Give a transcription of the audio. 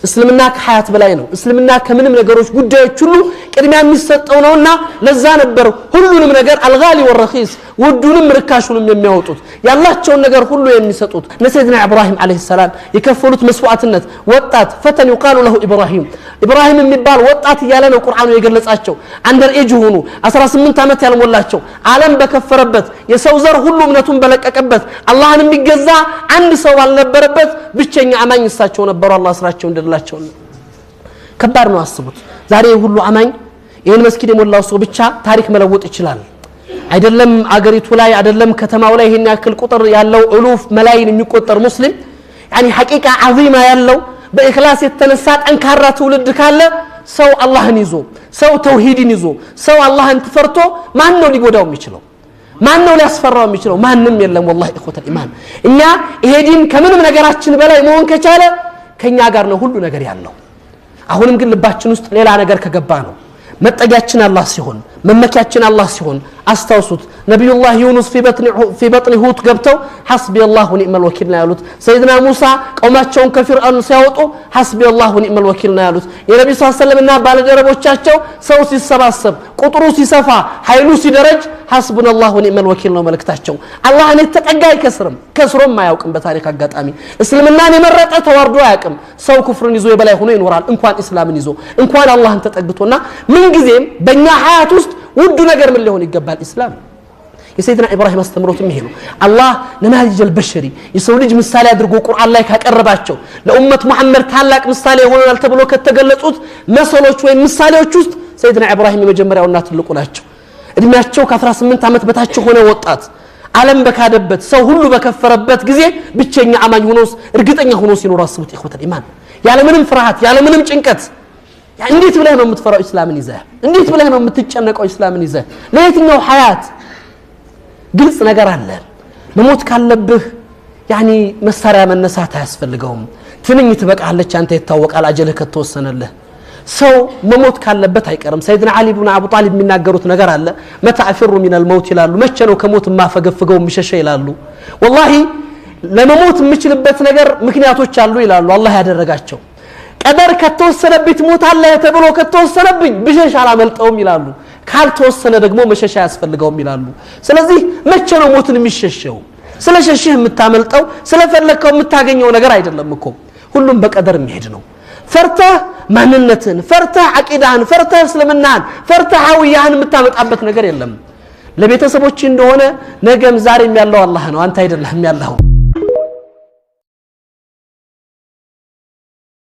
እስልምና ከሐያት በላይ ነው እስልምና ከምንም ነገሮች ጉዳዮች ሁሉ ቅድሚያ የሚሰጠው ነውና ለዛ ነበር ሁሉንም ነገር አልጋሊ ወረኺስ ውዱንም ርካሹንም የሚያወጡት ያላቸውን ነገር ሁሉ የሚሰጡት ነሰይድና ኢብራሂም አለይሂ ሰላም የከፈሉት መስዋዕትነት ወጣት ፈተን ይقال له ኢብራሂም የሚባል ወጣት ያለ ነው ቁርአኑ የገለጻቸው አንደር ኤጅ ሆኑ 18 አመት ያልሞላቸው ዓለም በከፈረበት የሰው ዘር ሁሉ እምነቱን በለቀቀበት አላህን የሚገዛ አንድ ሰው ባልነበረበት ብቸኛ አማኝ እሳቸው ነበሩ አላህ ስራቸው እንደላቸው ከባድ ነው አስቡት ዛሬ ሁሉ አማኝ ይሄን መስጊድ የሞላው ሰው ብቻ ታሪክ መለወጥ ይችላል አይደለም አገሪቱ ላይ አይደለም ከተማው ላይ ይሄን ያክል ቁጥር ያለው ኡሉፍ መላይን የሚቆጠር ሙስሊም يعني حقيقه عظيمه ያለው በእخلاص የተነሳ ጠንካራ ትውልድ ካለ ሰው አላህን ይዞ ሰው ተውሂድን ይዞ ሰው አላህን ተፈርቶ ማን ነው ሊጎዳው የሚችለው ማን ነው ሊያስፈራው የሚችለው ማንንም የለም والله اخوه الايمان እኛ ይሄ ዲን ከምንም ነገራችን በላይ መሆን ከቻለ ከኛ ጋር ነው ሁሉ ነገር ያለው አሁንም ግን ልባችን ውስጥ ሌላ ነገር ከገባ ነው መጠጊያችን አላህ ሲሆን መመኪያችን አላህ ሲሆን አስተውሱት ነብዩላህ ዩኑስ في بطن ሁት ገብተው حسبي الله ونعم الوكيل ነው ያሉት ሰይድና ሙሳ ቀውማቸውን ከፍርዓን ሲያወጡ حسبي الله ونعم الوكيل ነው ያሉት የነብዩ ሰለላሁ ዐለይሂ ወሰለም እና ባለደረቦቻቸው ሰው ሲሰባሰብ ቁጥሩ ሲሰፋ ኃይሉ ሲደረጅ حسبنا الله ونعم الوكيل ነው መልእክታቸው አላህን የተጠጋ አይከስርም ከስሮም ማያውቅም በታሪክ አጋጣሚ እስልምናን የመረጠ ተዋርዶ አያውቅም ሰው ኩፍርን ይዞ የበላይ ሆኖ ይኖራል እንኳን እስላምን ይዞ እንኳን አላህን ተጠግቶና ምን ጊዜም በእኛ ሐያት ውስጥ ውዱ ነገር ምን ሊሆን ይገባል እስላም የሰይድና ኢብራሂም አስተምሮትም ይሄ ነው አላህ ነማጅ البشري የሰው ልጅ ምሳሌ አድርጎ ቁርአን ላይ ካቀረባቸው ለኡመት መሐመድ ታላቅ ምሳሌ ሆነዋል ተብሎ ከተገለጹት መሰሎች ወይ ምሳሌዎች ውስጥ ሰይድና ኢብራሂም የመጀመሪያውና ትልቁ ናቸው እድሜያቸው ከ18 አመት በታች ሆነ ወጣት ዓለም በካደበት ሰው ሁሉ በከፈረበት ጊዜ ብቸኛ አማኝ ሆኖስ እርግጠኛ ሆኖ ሲኖር አስቡት ኢኽወተ ኢማን ያለ ምንም ፍርሃት ያለ ምንም ጭንቀት እንዴት ብለህ ነው የምትፈራው እስላምን ይዘህ እንዴት ብለህ ነው የምትጨነቀው እስላምን ይዘህ ለየትኛው ሐያት ግልጽ ነገር አለ መሞት ካለብህ يعني መሳሪያ መነሳት አያስፈልገውም ትንኝ ትበቃለች አንተ ይታወቃል አጀልህ ከተወሰነልህ ሰው መሞት ካለበት አይቀርም ሰይድና አሊ ኢብኑ አቡ ጣሊብ የሚናገሩት ነገር አለ متى افر من الموت ይላሉ መቼ ነው ከሞት ማፈገፍገው ምሸሸ ይላሉ والله ለመሞት የምችልበት ነገር ምክንያቶች አሉ ይላሉ አላህ ያደረጋቸው ቀደር ከተወሰነብኝ ሞት አለ ተብሎ ከተወሰነብኝ ብሸሽ አላመልጠውም ይላሉ ካልተወሰነ ደግሞ መሸሻ ያስፈልገውም ይላሉ ስለዚህ መቼ ነው ሞትን የሚሸሸው ስለሸሽህ የምታመልጠው ስለፈለከው የምታገኘው ነገር አይደለም እኮ ሁሉም በቀደር የሚሄድ ነው ፈርተህ ማንነትን ፈርተህ አቂዳን ፈርተህ እስልምናን ፈርተህ ሐውያን የምታመጣበት ነገር የለም ለቤተሰቦች እንደሆነ ነገም ዛሬም ያለው አላህ ነው አንተ አይደለህም ያለው